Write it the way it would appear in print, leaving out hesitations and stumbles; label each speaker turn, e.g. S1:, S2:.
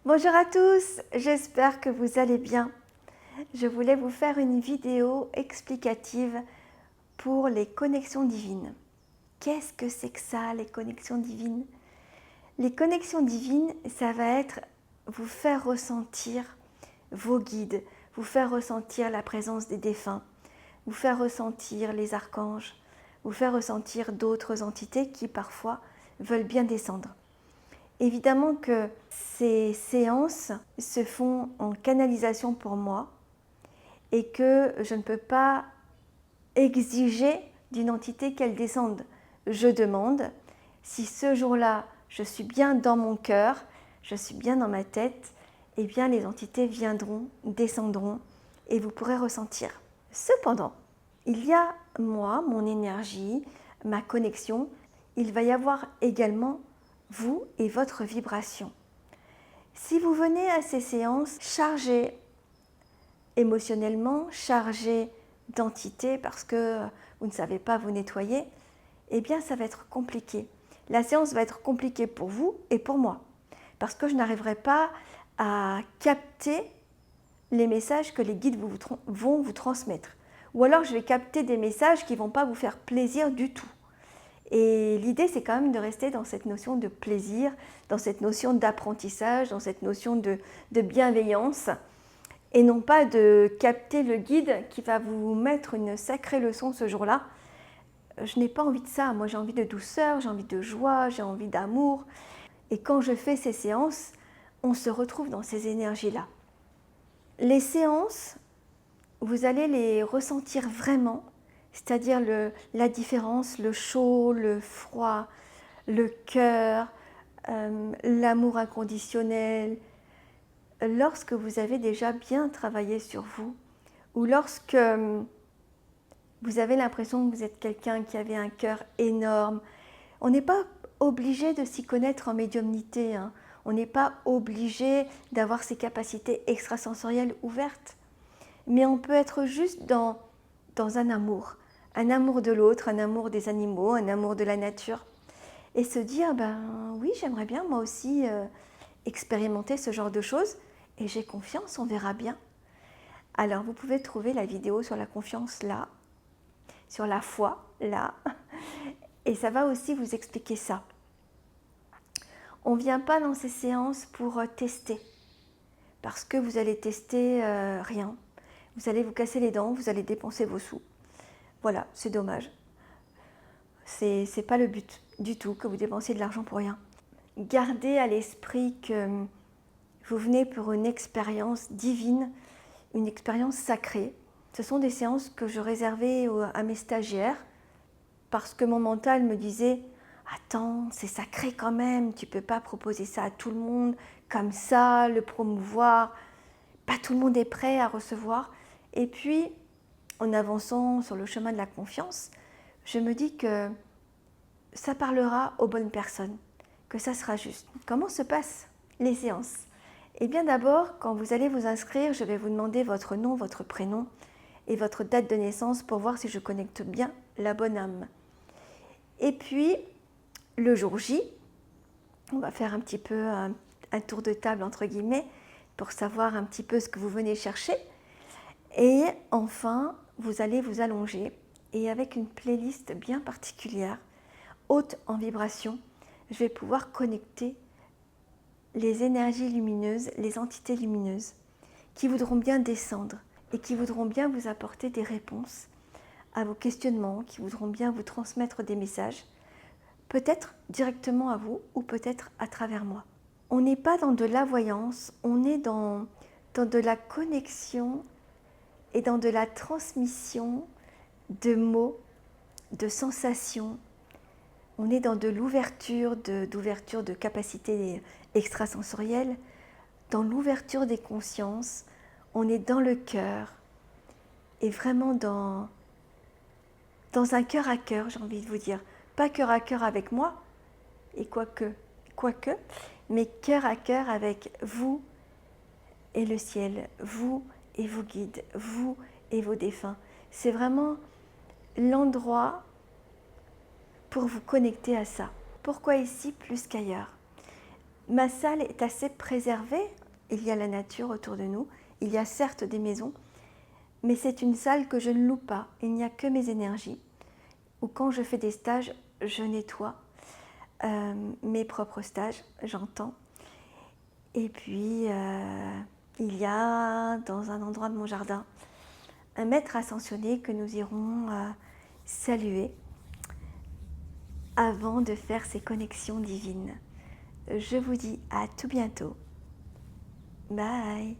S1: Bonjour à tous, j'espère que vous allez bien. Je voulais vous faire une vidéo explicative pour les connexions divines. Qu'est-ce que c'est que ça, les connexions divines? Les connexions divines, ça va être vous faire ressentir vos guides, vous faire ressentir la présence des défunts, vous faire ressentir les archanges, vous faire ressentir d'autres entités qui parfois veulent bien descendre. Évidemment que ces séances se font en canalisation pour moi et que je ne peux pas exiger d'une entité qu'elle descende. Je demande si ce jour-là je suis bien dans mon cœur, je suis bien dans ma tête, eh bien les entités viendront, descendront et vous pourrez ressentir. Cependant, il y a moi, mon énergie, ma connexion, il va y avoir également vous et votre vibration. Si vous venez à ces séances chargées émotionnellement, chargées d'entités parce que vous ne savez pas vous nettoyer, eh bien ça va être compliqué. La séance va être compliquée pour vous et pour moi parce que je n'arriverai pas à capter les messages que les guides vont vous transmettre. Ou alors je vais capter des messages qui ne vont pas vous faire plaisir du tout. Et l'idée, c'est quand même de rester dans cette notion de plaisir, dans cette notion d'apprentissage, dans cette notion de bienveillance, et non pas de capter le guide qui va vous mettre une sacrée leçon ce jour-là. Je n'ai pas envie de ça. Moi, j'ai envie de douceur, j'ai envie de joie, j'ai envie d'amour. Et quand je fais ces séances, on se retrouve dans ces énergies-là. Les séances, vous allez les ressentir vraiment, c'est-à-dire la différence, le chaud, le froid, le cœur, l'amour inconditionnel, lorsque vous avez déjà bien travaillé sur vous, ou lorsque vous avez l'impression que vous êtes quelqu'un qui avait un cœur énorme. On n'est pas obligé de s'y connaître en médiumnité, hein. On n'est pas obligé d'avoir ces capacités extrasensorielles ouvertes. Mais on peut être juste dans un amour de l'autre, un amour des animaux, un amour de la nature. Et se dire, ben oui, j'aimerais bien moi aussi expérimenter ce genre de choses. Et j'ai confiance, on verra bien. Alors vous pouvez trouver la vidéo sur la confiance là, sur la foi là. Et ça va aussi vous expliquer ça. On ne vient pas dans ces séances pour tester. Parce que vous allez tester rien. Vous allez vous casser les dents, vous allez dépenser vos sous. Voilà, c'est dommage. C'est pas le but du tout que vous dépensiez de l'argent pour rien. Gardez à l'esprit que vous venez pour une expérience divine, une expérience sacrée. Ce sont des séances que je réservais à mes stagiaires parce que mon mental me disait « Attends, c'est sacré quand même, tu ne peux pas proposer ça à tout le monde, comme ça, le promouvoir. Pas tout le monde est prêt à recevoir. » Et puis, en avançant sur le chemin de la confiance, je me dis que ça parlera aux bonnes personnes, que ça sera juste. Comment se passent les séances? Eh bien d'abord, quand vous allez vous inscrire, je vais vous demander votre nom, votre prénom et votre date de naissance pour voir si je connecte bien la bonne âme. Et puis, le jour J, on va faire un petit peu un tour de table entre guillemets pour savoir un petit peu ce que vous venez chercher. Et enfin, vous allez vous allonger et avec une playlist bien particulière, haute en vibration, je vais pouvoir connecter les énergies lumineuses, les entités lumineuses qui voudront bien descendre et qui voudront bien vous apporter des réponses à vos questionnements, qui voudront bien vous transmettre des messages, peut-être directement à vous ou peut-être à travers moi. On n'est pas dans de la voyance, on est dans de la connexion et dans de la transmission de mots, de sensations. On est dans de l'ouverture, d'ouverture de capacités extrasensorielles, dans l'ouverture des consciences, on est dans le cœur et vraiment dans un cœur à cœur, j'ai envie de vous dire. Pas cœur à cœur avec moi, et quoique, mais cœur à cœur avec vous et le ciel, vous et vos guides, vous et vos défunts. C'est vraiment l'endroit pour vous connecter à ça. Pourquoi ici plus qu'ailleurs? Ma salle est assez préservée, il y a la nature autour de nous, il y a certes des maisons, mais c'est une salle que je ne loue pas, il n'y a que mes énergies. Ou quand je fais des stages, je nettoie mes propres stages, j'entends. Et puis, il y a dans un endroit de mon jardin un maître ascensionné que nous irons saluer avant de faire ces connexions divines. Je vous dis à tout bientôt. Bye.